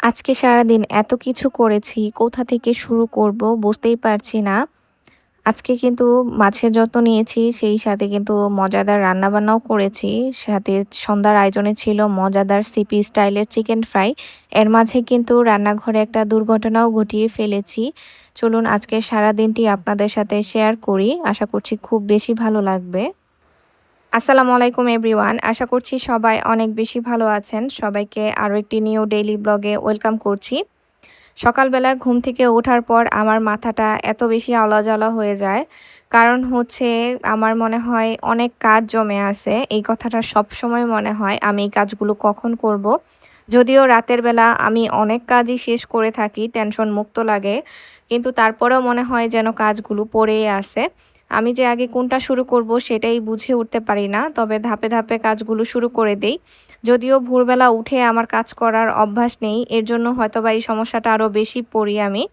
আজকে সারাদিন এত কিছু করেছি, কোথা থেকে শুরু করব বুঝতেই পারছি না। আজকে কিন্তু মাছের যত্ন নিয়েছি, সেই সাথে কিন্তু মজাদার রান্নাবান্নাও করেছি। সাথে সন্ধ্যার আয়োজনে ছিল মজাদার সিপি স্টাইলের চিকেন ফ্রাই। এর মাঝে কিন্তু রান্নাঘরে একটা দুর্ঘটনাও ঘটিয়ে ফেলেছি। চলুন আজকে সারাদিনটি আপনাদের সাথে শেয়ার করি। আশা করছি খুব বেশি ভালো লাগবে। আসসালামু আলাইকুম এভরিওয়ান। আশা করছি সবাই অনেক বেশি ভালো আছেন। সবাইকে আরও একটি নিউ ডেইলি ব্লগে ওয়েলকাম করছি। সকালবেলা ঘুম থেকে ওঠার পর আমার মাথাটা এত বেশি আওলাজলা হয়ে যায়। কারণ হচ্ছে আমার মনে হয় অনেক কাজ জমে আছে। এই কথাটা সবসময় মনে হয় আমি এই কাজগুলো কখন করব। যদিও রাতের বেলা আমি অনেক কাজই শেষ করে থাকি, টেনশন মুক্ত লাগে। কিন্তু তারপরেও মনে হয় যেন কাজগুলো পড়েই আছে। আমি যে আগে কোনটা শুরু করব সেটাই বুঝে উঠতে পারি না। তবে ধাপে ধাপে কাজগুলো শুরু করে দেই। যদিও ভোরবেলা উঠে আমার কাজ করার অভ্যাস নেই, এর জন্য হয়তোবা এই সমস্যাটা আরও বেশি পড়ি আমি।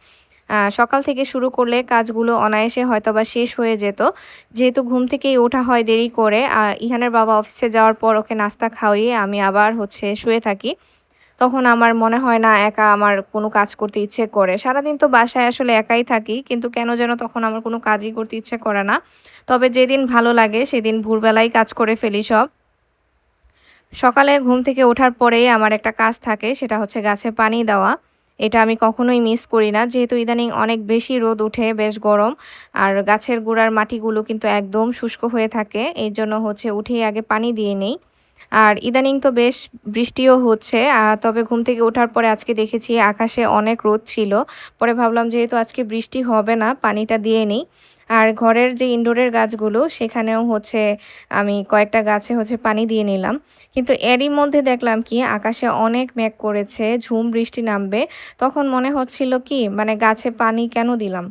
সকাল থেকে শুরু করলে কাজগুলো অনায়াসে হয়তোবা শেষ হয়ে যেত। যেহেতু ঘুম থেকেই ওঠা হয় দেরি করে, ইহানের বাবা অফিসে যাওয়ার পর ওকে নাস্তা খাওয়িয়ে আমি আবার শুয়ে থাকি। তখন আমার মনে হয় না একা আমার কোনো কাজ করতে ইচ্ছে করে। সারাদিন তো বাসায় আসলে একাই থাকি, কিন্তু কেন যেন তখন আমার কোনো কাজই করতে ইচ্ছে করে না। তবে যেদিন ভালো লাগে সেদিন ভোরবেলায় কাজ করে ফেলি সব। সকালে ঘুম থেকে ওঠার পরেই আমার একটা কাজ থাকে, সেটা হচ্ছে গাছে পানি দেওয়া। এটা আমি কখনোই মিস করি না। যেহেতু ইদানিং অনেক বেশি রোদ উঠে, বেশ গরম। আর গাছের গোড়ার মাটিগুলো কিন্তু একদম শুষ্ক হয়ে থাকে। এর জন্য উঠেই আগে পানি দিয়ে নেই। আর ইদানিং তো বেশ বৃষ্টিও হচ্ছে। তবে ঘুম থেকে ওঠার পরে আজকে দেখেছি আকাশে অনেক রোদ ছিল। পরে ভাবলাম যেহেতু আজকে বৃষ্টি হবে না, পানিটা দিয়ে নিই। আর ঘরের যে ইনডোরের গাছগুলো সেখানেও আমি কয়েকটা গাছে পানি দিয়ে নিলাম। কিন্তু এরই মধ্যে দেখলাম কি আকাশে অনেক মেঘ করেছে, ঝুম বৃষ্টি নামবে। তখন মনে হচ্ছিল কি মানে গাছে পানি কেন দিলাম?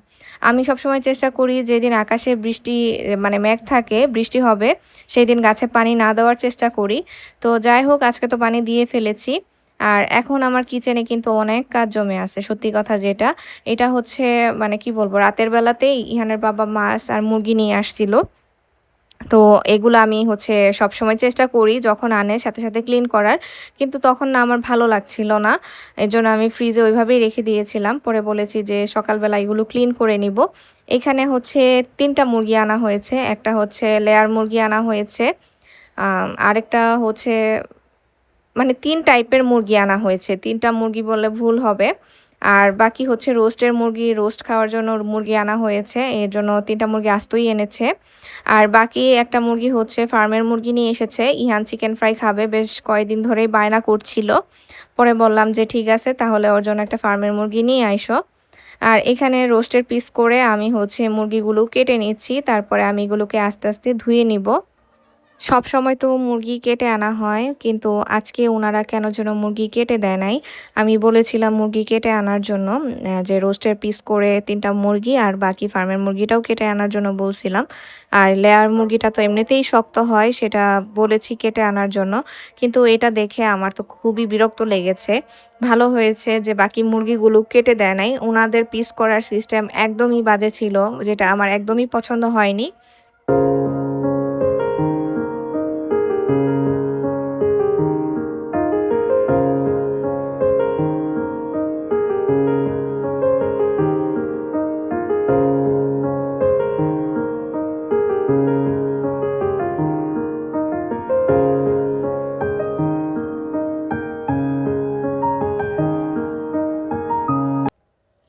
আমি সবসময় চেষ্টা করি যেদিন আকাশে মেঘ থাকে, বৃষ্টি হবে, সেই দিন গাছে পানি না দেওয়ার চেষ্টা করি। তো যাই হোক, আজকে তো পানি দিয়ে ফেলেছি। আর এখন আমার কিচেনে কিন্তু অনেক কাজ জমে আছে, সত্যি কথা যেটা। এটা মানে কি বলবো, রাতের বেলাতেই ইহানের বাবা মাছ আর মুরগি নিয়ে আসছিল। তো এগুলো আমি সবসময় চেষ্টা করি যখন আনে সাথে সাথে ক্লিন করার। কিন্তু তখন না আমার ভালো লাগছিল না। এজন্য আমি ফ্রিজে ওইভাবেই রেখে দিয়েছিলাম। পরে বলেছি যে সকালবেলা এগুলো ক্লিন করে নিব। এখানে ৩টা মুরগি আনা হয়েছে। একটা লেয়ার মুরগি আনা হয়েছে। আরেকটা মানে ৩ টাইপের মুরগি আনা হয়েছে। ৩টা মুরগি বললে ভুল হবে। আর বাকি রোস্টের মুরগি, রোস্ট খাওয়ার জন্য মুরগি আনা হয়েছে। এর জন্য ৩টা মুরগি আস্তই এনেছে। আর বাকি একটা মুরগি ফার্মের মুরগি নিয়ে এসেছে। ইহান চিকেন ফ্রাই খাবে, বেশ কয়েকদিন ধরেই বায়না করছিল। পরে বললাম যে ঠিক আছে, তাহলে ওর জন্য একটা ফার্মের মুরগি নিয়ে আইসো। আর এখানে রোস্টের পিস করে আমি মুরগিগুলো কেটে নিচ্ছি। তারপরে আমি এগুলোকে আস্তে আস্তে ধুয়ে নিব। সবসময় তো মুরগি কেটে আনা হয়, কিন্তু আজকে উনারা কেন যেন মুরগি কেটে দেয় নাই। আমি বলেছিলাম মুরগি কেটে আনার জন্য, যে রোস্টের পিস করে ৩টা মুরগি আর বাকি ফার্মের মুরগিটাও কেটে আনার জন্য বলছিলাম। আর লেয়ার মুরগিটা তো এমনিতেই শক্ত হয়, সেটা বলেছি কেটে আনার জন্য। কিন্তু এটা দেখে আমার তো খুবই বিরক্ত লেগেছে। ভালো হয়েছে যে বাকি মুরগিগুলো কেটে দেয় নাই। উনাদের পিস করার সিস্টেম একদমই বাজে ছিল, যেটা আমার একদমই পছন্দ হয়নি।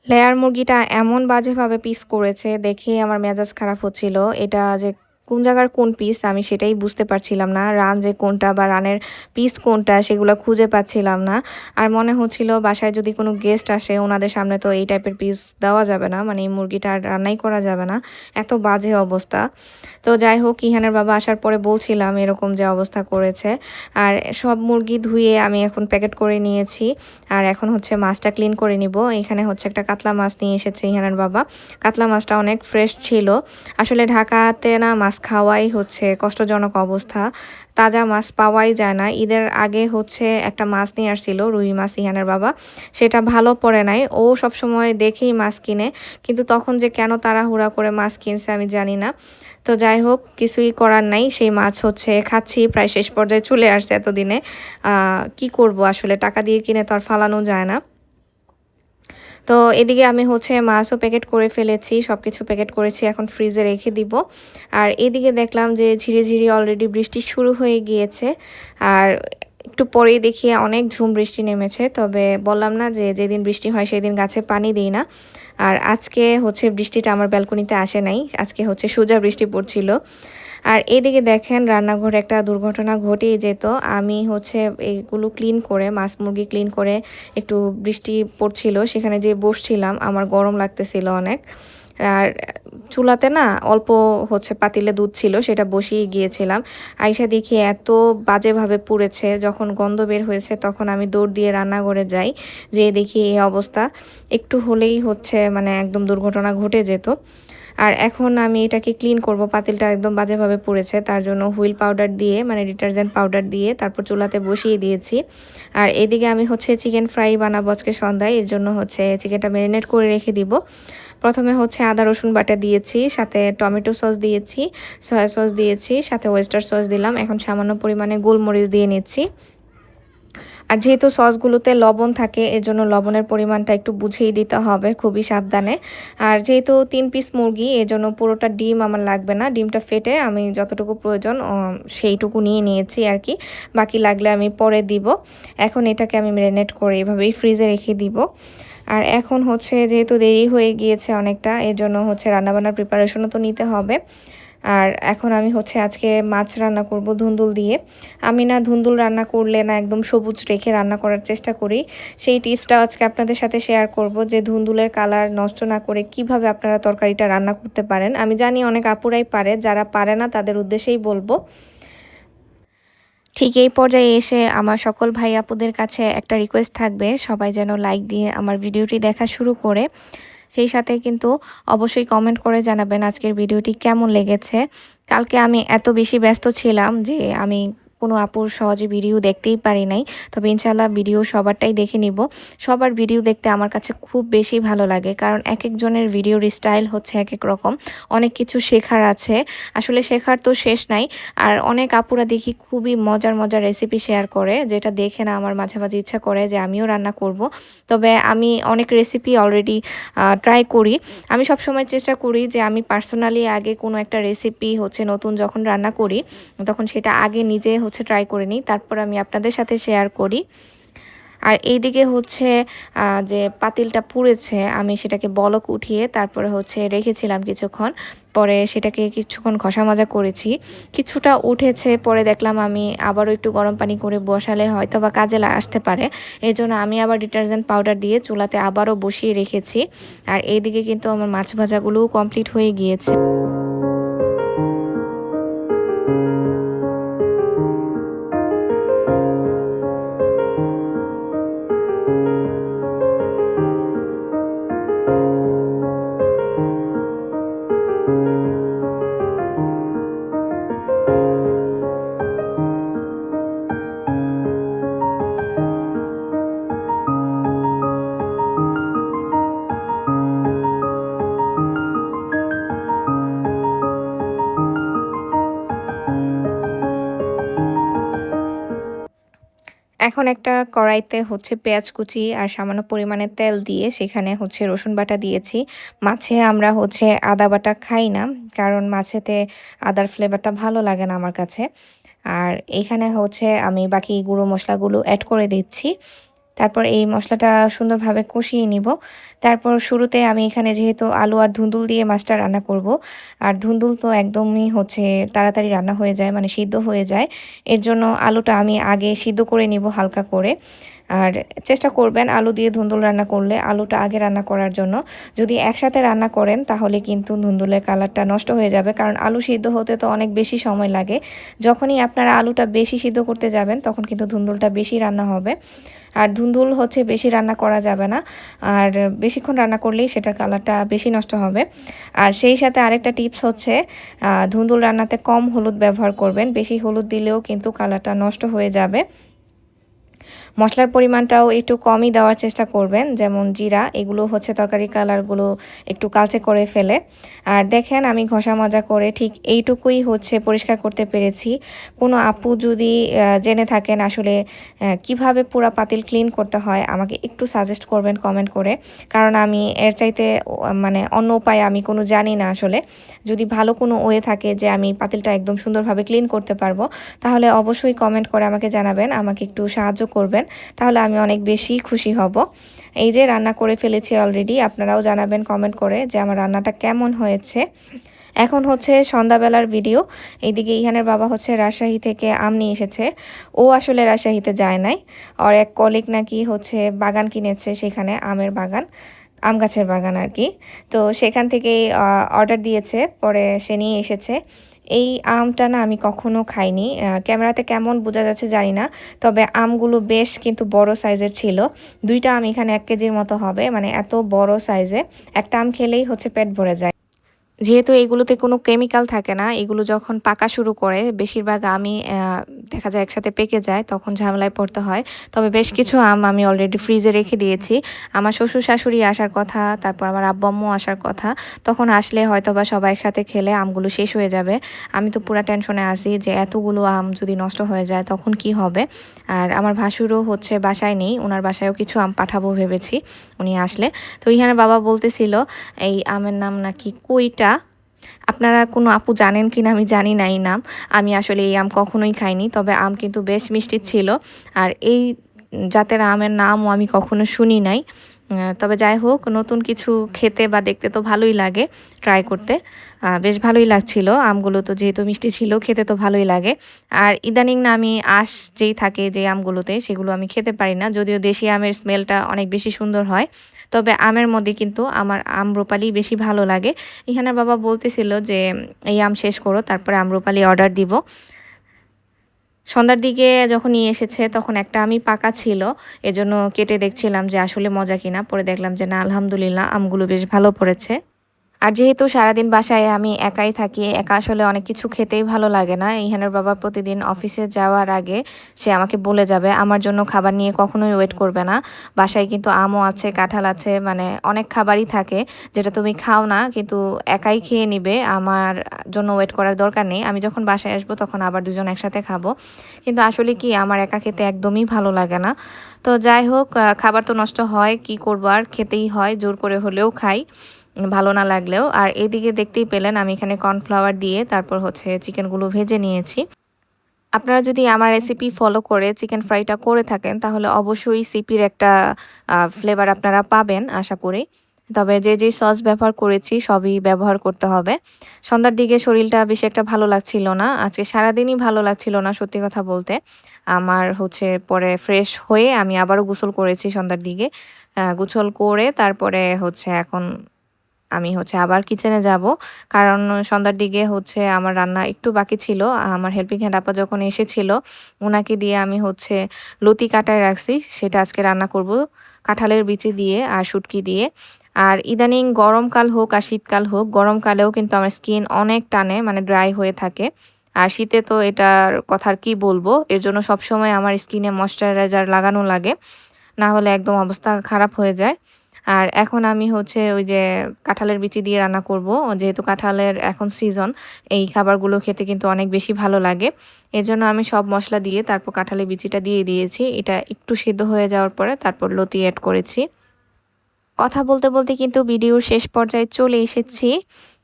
লেয়ার মুরগিটা এমন বাজেভাবে পিস করেছে, দেখেই আমার মেজাজ খারাপ হচ্ছিল। এটা যে কোন জায়গার কোন পিস আমি সেটাই বুঝতে পারছিলাম না। রান যে কোনটা বা রানের পিস কোনটা সেগুলো খুঁজে পাচ্ছিলাম না। আর মনে হচ্ছিল বাসায় যদি কোনো গেস্ট আসে ওনাদের সামনে তো এই টাইপের পিস দেওয়া যাবে না, মানে এই মুরগিটা আর রান্নাই করা যাবে না, এত বাজে অবস্থা। তো যাই হোক, ইহানের বাবা আসার পরে বলছিলাম এরকম যে অবস্থা করেছে। আর সব মুরগি ধুয়ে আমি এখন প্যাকেট করে নিয়েছি। আর এখন মাছটা ক্লিন করে নিব। এখানে একটা কাতলা মাছ নিয়ে এসেছে ইহানের বাবা। কাতলা মাছটা অনেক ফ্রেশ ছিল। আসলে ঢাকাতে না মাছ খাওয়াই কষ্টজনক অবস্থা। তাজা মাছ পাওয়াই যায় না। ঈদের আগে একটা মাছ নিয়ে আসছিল, রুই মাছ, ইহানের বাবা। সেটা ভালো পড়ে নাই। ও সবসময় দেখেই মাছ কিনে, কিন্তু তখন যে কেন তাড়াহুড়া করে মাছ কিনছে আমি জানি না। তো যাই হোক, কিছুই করার নাই। সেই মাছ খাচ্ছি, প্রায় শেষ পর্যায়ে চলে আসছে এতদিনে। কি করব আসলে, টাকা দিয়ে কিনে তো আর ফালানো যায় না। তো এদিকে আমি হচ্ছে মাছও প্যাকেট করে ফেলেছি, সবকিছু প্যাকেট করেছি, এখন ফ্রিজে রেখে দিব। আর এদিকে দেখলাম যে ঝিরিঝিরি অলরেডি বৃষ্টি শুরু হয়ে গিয়েছে। আর একটু পরেই দেখি অনেক ঝুম বৃষ্টি নেমেছে। তবে বললাম না যে যেদিন বৃষ্টি হয় সেদিন গাছে পানি দিই না। আর আজকে হচ্ছে বৃষ্টিটা আমার ব্যালকনিতে আসে নাই, আজকে হচ্ছে সোজা বৃষ্টি পড়ছিল। আর এদিকে দেখেন রান্নাঘরে একটা দুর্ঘটনা ঘটেই যেত। আমি হচ্ছে এইগুলো ক্লিন করে, মাছ মুরগি ক্লিন করে, একটু বৃষ্টি পড়ছিল সেখানে যে বসছিলাম, আমার গরম লাগতেছিল অনেক। আর চুলাতে না অল্প হচ্ছে পাতিলে দুধ ছিল, সেটা বসিয়ে গিয়েছিলাম। আইসা দেখি এত বাজেভাবে পুড়েছে, যখন গন্ধ বের হয়েছে তখন আমি দৌড় দিয়ে রান্নাঘরে যাই, যেয়ে দেখি এই অবস্থা। একটু হলেই হচ্ছে মানে একদম দুর্ঘটনা ঘটে যেত। আর এখন আমি এটাকে ক্লিন করব, পাতিলটা একদম বাজেভাবে পুড়েছে, তার জন্য হুইল পাউডার দিয়ে মানে ডিটারজেন্ট পাউডার দিয়ে তারপর চুলাতে বসিয়ে দিয়েছি। আর এদিকে আমি হচ্ছে চিকেন ফ্রাই বানাবো আজকে সন্ধ্যায়, এর জন্য হচ্ছে চিকেনটা ম্যারিনেট করে রেখে দিব। প্রথমে হচ্ছে আদা রসুন বাটা দিয়েছি, সাথে টমেটো সস দিয়েছি, সয়া সস দিয়েছি, সাথে ওয়েস্টার সস দিলাম। এখন সামান্য পরিমাণে গোলমরিচ দিয়ে নিচ্ছি। আর যেহেতু সসগুলোতে লবণ থাকে এর জন্য লবণের পরিমাণটা একটু বুঝেই দিতে হবে, খুবই সাবধানে। আর যেহেতু 3 পিস মুরগি এর জন্য পুরোটা ডিম আমার লাগবে না, ডিমটা ফেটে আমি যতটুকু প্রয়োজন সেইটুকু নিয়ে নিয়েছি আর কি, বাকি লাগলে আমি পরে দিব। এখন এটাকে আমি ম্যারিনেট করে এভাবেই ফ্রিজে রেখে দিব। আর এখন হচ্ছে যেহেতু দেরি হয়ে গিয়েছে অনেকটা, এর জন্য হচ্ছে রান্নাবান্নার প্রিপারেশনও তো নিতে হবে। আর এখন আমি হচ্ছে আজকে মাছ রান্না করব ধুন্দুল দিয়ে। আমি না ধুন্দুল রান্না করলে না একদম সবুজ রেখে রান্না করার চেষ্টা করি। সেই টিপসটা আজকে আপনাদের সাথে শেয়ার করব যে ধুন্দুলের কালার নষ্ট না করে কিভাবে আপনারা তরকারিটা রান্না করতে পারেন। আমি জানি অনেক আপুরাই পারে, যারা পারে না তাদের উদ্দেশ্যেই বলবো। ঠিক এই পর্যায়ে এসে আমার সকল ভাই আপুদের কাছে একটা রিকোয়েস্ট থাকবে, সবাই যেন লাইক দিয়ে আমার ভিডিওটি দেখা শুরু করে। সেই সাথে কিন্তু অবশ্যই কমেন্ট করে জানাবেন আজকের ভিডিওটি কেমন লেগেছে। কালকে আমি এত বেশি ব্যস্ত ছিলাম যে আমি কোনো আপুর সহজে ভিডিও দেখতেই পারি নাই। তবে ইনশাল্লাহ ভিডিও সবারটাই দেখে নিব। সবার ভিডিও দেখতে আমার কাছে খুব বেশি ভালো লাগে, কারণ এক একজনের ভিডিওর স্টাইল হচ্ছে এক এক রকম। অনেক কিছু শেখার আছে, আসলে শেখার তো শেষ নাই। আর অনেক আপুরা দেখি খুবই মজার মজার রেসিপি শেয়ার করে, যেটা দেখে না আমার মাঝে মাঝে ইচ্ছা করে যে আমিও রান্না করব। তবে আমি অনেক রেসিপি অলরেডি ট্রাই করি। আমি সবসময় চেষ্টা করি যে আমি পার্সোনালি আগে কোনো একটা রেসিপি হচ্ছে নতুন যখন রান্না করি তখন সেটা আগে নিজে হচ্ছে ট্রাই করে নিই, তারপর আমি আপনাদের সাথে শেয়ার করি। আর এইদিকে হচ্ছে যে পাতিলটা পুড়েছে আমি সেটাকে বলক উঠিয়ে তারপরে হচ্ছে রেখেছিলাম কিছুক্ষণ, পরে সেটাকে কিছুক্ষণ ঘষা মাজা করেছি। কিছুটা উঠেছে, পরে দেখলাম আমি আবারও একটু গরম পানি করে বসালে হয়তো বা কাজে আসতে পারে। এই জন্য আমি আবার ডিটারজেন্ট পাউডার দিয়ে চুলাতে আবারও বসিয়ে রেখেছি। আর এইদিকে কিন্তু আমার মাছ ভাজাগুলোও কমপ্লিট হয়ে গিয়েছে। এখন একটা কড়াইতে হচ্ছে পেঁয়াজ কুচি আর সামান্য পরিমাণে তেল দিয়ে সেখানে হচ্ছে রসুন বাটা দিয়েছি। মাছে আমরা হচ্ছে আদা বাটা খাই না, কারণ মাছেতে আদার ফ্লেভারটা ভালো লাগে না আমার কাছে। আর এখানে হচ্ছে আমি বাকি গুঁড়ো মশলাগুলো অ্যাড করে দিচ্ছি। তারপর এই মশলাটা সুন্দরভাবে কষিয়ে নিব। তারপর শুরুতে আমি এখানে যেহেতু আলু আর ধুন্দুল দিয়ে মাছটা রান্না করব, আর ধুন্দুল তো একদমই হচ্ছে তাড়াতাড়ি রান্না হয়ে যায়, মানে সিদ্ধ হয়ে যায়। এর জন্য আলুটা আমি আগে সিদ্ধ করে নিব হালকা করে। আর চেষ্টা করবেন আলু দিয়ে ধুন্দুল রান্না করলে আলুটা আগে রান্না করার জন্য। যদি একসাথে রান্না করেন তাহলে কিন্তু ধুন্দুলের কালারটা নষ্ট হয়ে যাবে, কারণ আলু সিদ্ধ হতে তো অনেক বেশি সময় লাগে। যখনই আপনারা আলুটা বেশি সিদ্ধ করতে যাবেন তখন কিন্তু ধুন্দুলটা বেশি রান্না হবে। আর ধুন্দুল হচ্ছে বেশি রান্না করা যাবে না, আর বেশিক্ষণ রান্না করলেই সেটার কালারটা বেশি নষ্ট হবে। আর সেই সাথে আরেকটা টিপস হচ্ছে ধুন্দুল রান্নাতে কম হলুদ ব্যবহার করবেন, বেশি হলুদ দিলেও কিন্তু কালারটা নষ্ট হয়ে যাবে। মশলার পরিমাণটাও একটু কমই দেওয়ার চেষ্টা করবেন, যেমন জিরা এগুলো হচ্ছে তরকারি কালারগুলো একটু কালচে করে ফেলে। আর দেখেন আমি ঘষা মাজা করে ঠিক এইটুকুই হচ্ছে পরিষ্কার করতে পেরেছি। কোনো আপু যদি জেনে থাকেন আসলে কিভাবে পুরা পাতিল ক্লিন করতে হয় আমাকে একটু সাজেস্ট করবেন কমেন্ট করে, কারণ আমি এর চাইতে মানে অন্য উপায় আমি কোনো জানি না আসলে। যদি ভালো কোনো ওয়ে থাকে যে আমি পাতিলটা একদম সুন্দরভাবে ক্লিন করতে পারবো, তাহলে অবশ্যই কমেন্ট করে আমাকে জানাবেন, আমাকে একটু সাহায্য করবেন, তাহলে আমি অনেক বেশি খুশি হব। এই যে রান্না করে ফেলেছি অলরেডি, আপনারাও জানাবেন কমেন্ট করে যে আমার রান্নাটা কেমন হয়েছে। এখন হচ্ছে সন্ধ্যাবেলার ভিডিও। এইদিকে ইহানের বাবা হচ্ছে রাজশাহী থেকে আম নিয়ে এসেছে। ও আসলে রাজশাহীতে যায় নাই, আর এক কলিগ নাকি হচ্ছে বাগান কিনেছে, সেখানে আমের বাগান, আম গাছের বাগান আর কি। তো সেখান থেকেই অর্ডার দিয়েছে, পরে সে নিয়ে এসেছে। এই আমটা না আমি কখনো খাইনি, ক্যামেরাতে কেমন বোঝা যাচ্ছে জানি না, তবে আমগুলো বেশ কিন্তু বড় সাইজের ছিল। দুইটা আম এখানে 1 কেজির মতো হবে, মানে এত বড় সাইজে। একটা আম খেলেই হচ্ছে পেট ভরে যায়। যেহেতু এগুলোতে কোনো কেমিক্যাল থাকে না, এগুলো যখন পাকা শুরু করে বেশিরভাগ আমই দেখা যায় একসাথে পেকে যায়, তখন ঝামেলায় পড়তে হয়। তবে বেশ কিছু আম আমি অলরেডি ফ্রিজে রেখে দিয়েছি। আমার শ্বশুর শাশুড়ি আসার কথা, তারপর আমার আব্বু আম্মু আসার কথা, তখন আসলে হয়তোবা সবাই একসাথে খেলে আমগুলো শেষ হয়ে যাবে। আমি তো পুরা টেনশনে আছি যে এতগুলো আম যদি নষ্ট হয়ে যায় তখন কি হবে। আর আমার ভাসুরও হচ্ছে বাসায় নেই, ওনার বাসায়ও কিছু আম পাঠাবো ভেবেছি উনি আসলে। তো ইহানের বাবা বলতেছিল এই আমের নাম নাকি কইটা। আপনারা কোনো আপু জানেন কিনা আমি জানি না এই নাম। আমি আসলে এই আম কখনোই খাইনি, তবে আম কিন্তু বেশ মিষ্টি ছিল। আর এই জাতের আমের নামও আমি কখনো শুনি নাই। তবে যাই হোক, নতুন কিছু খেতে বা দেখতে তো ভালোই লাগে, ট্রাই করতে বেশ ভালোই লাগছিল। আমগুলো তো যেহেতু মিষ্টি ছিল, খেতে তো ভালোই লাগে। আর ইদানিং না আমি আঁশ যেই থাকে যে আমগুলোতে, সেগুলো আমি খেতে পারি না, যদিও দেশি আমের স্মেলটা অনেক বেশি সুন্দর হয়। তবে আমের মধ্যে কিন্তু আমার আম্রপালি বেশি ভালো লাগে। এখানে বাবা বলতেছিল যে এই আম শেষ করো, তারপরে আম্রপালি অর্ডার দিব। সন্ধ্যার দিকে যখন নিয়ে এসেছে তখন একটা আমি পাকা ছিল, এজন্য কেটে দেখছিলাম যে আসলে মজা কিনা। পরে দেখলাম যে না, আলহামদুলিল্লাহ আমগুলো বেশ ভালো পড়েছে। আর যেহেতু সারাদিন বাসায় আমি একাই থাকি, একা আসলে অনেক কিছু খেতেই ভালো লাগে না। ইহানের বাবা প্রতিদিন অফিসে যাওয়ার আগে সে আমাকে বলে যাবে, আমার জন্য খাবার নিয়ে কখনোই ওয়েট করবে না। বাসায় কিন্তু আমও আছে, কাঁঠাল আছে, মানে অনেক খাবারই থাকে যেটা তুমি খাও না, কিন্তু একাই খেয়ে নিবে, আমার জন্য ওয়েট করার দরকার নেই। আমি যখন বাসায় আসবো তখন আবার দুজন একসাথে খাবো। কিন্তু আসলে কি, আমার একা খেতে একদমই ভালো লাগে না। তো যাই হোক, খাবার তো নষ্ট হয়, কি করবো আর, খেতেই হয়, জোর করে হলেও খাই ভালো না লাগলেও। আর এদিকে দেখতেই পেলেন আমি এখানে কর্নফ্লাওয়ার দিয়ে তারপর হচ্ছে চিকেনগুলো ভেজে নিয়েছি। আপনারা যদি আমার রেসিপি ফলো করে চিকেন ফ্রাইটা করে থাকেন, তাহলে অবশ্যই সিপির একটা ফ্লেভার আপনারা পাবেন আশা করি। তবে যে যে সস ব্যবহার করেছি সবই ব্যবহার করতে হবে। সন্ধ্যার দিকে শরীরটা বেশি একটা ভালো লাগছিল না, আজকে সারাদিনই ভালো লাগছিল না সত্যি কথা বলতে। আমার হচ্ছে পরে ফ্রেশ হয়ে আমি আবারও গোসল করেছি সন্ধ্যার দিকে। গোসল করে তারপরে হচ্ছে এখন আমি হচ্ছে আবার কিচেনে যাব, কারণ সন্ধ্যার দিকে হচ্ছে আমার রান্না একটু বাকি ছিল। আমার হেল্পিং হ্যান্ড আপা যখন এসেছিল, ওনাকে দিয়ে আমি হচ্ছে লতি কাটায় রাখছি, সেটা আজকে রান্না করব কাঁঠালের বিচি দিয়ে আর শুটকি দিয়ে। আর ইদানিং গরমকাল হোক আর শীতকাল হোক, গরমকালেও কিন্তু আমার স্কিন অনেক টানে, মানে ড্রাই হয়ে থাকে। আর শীতে তো এটার কথা আর কি বলবো, এর জন্য সবসময় আমার স্কিনে ময়শ্চারাইজার লাগানো লাগে, না হলে একদম অবস্থা খারাপ হয়ে যায়। আর এখন আমি হচ্ছে ওই যে কাঁঠালের বিচি দিয়ে রান্না করব, যেহেতু কাঁঠালের এখন সিজন, এই খাবারগুলো খেতে কিন্তু অনেক বেশি ভালো লাগে। এজন্য আমি সব মশলা দিয়ে তারপর কাঁঠালের বিচিটা দিয়ে দিয়েছি। এটা একটু সিদ্ধ হয়ে যাওয়ার পরে তারপর লতি অ্যাড করেছি। কথা বলতে বলতে কিন্তু ভিডিওর শেষ পর্যায়ে চলে এসেছি।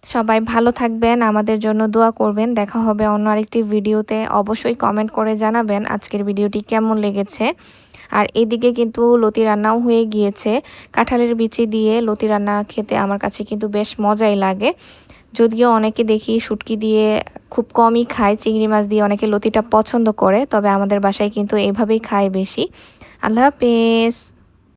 সবাই ভালো থাকবেন, আমাদের জন্য দোয়া করবেন। দেখা হবে অন্য আরেকটি ভিডিওতে। অবশ্যই কমেন্ট করে জানাবেন আজকের ভিডিওটি কেমন লেগেছে। আর এদিকে কিন্তু লতি রান্নাও হয়ে গিয়েছে। কাঁঠালের বিচি দিয়ে লতি রান্না খেতে আমার কাছে কিন্তু বেশ মজাই লাগে। যদিও অনেকে দেখি শুটকি দিয়ে খুব কমই খায়, চিংড়ি মাছ দিয়ে অনেকে লতিটা পছন্দ করে, তবে আমাদের বাসায় কিন্তু এভাবেই খায় বেশি। আল্লাহ হাফেজ।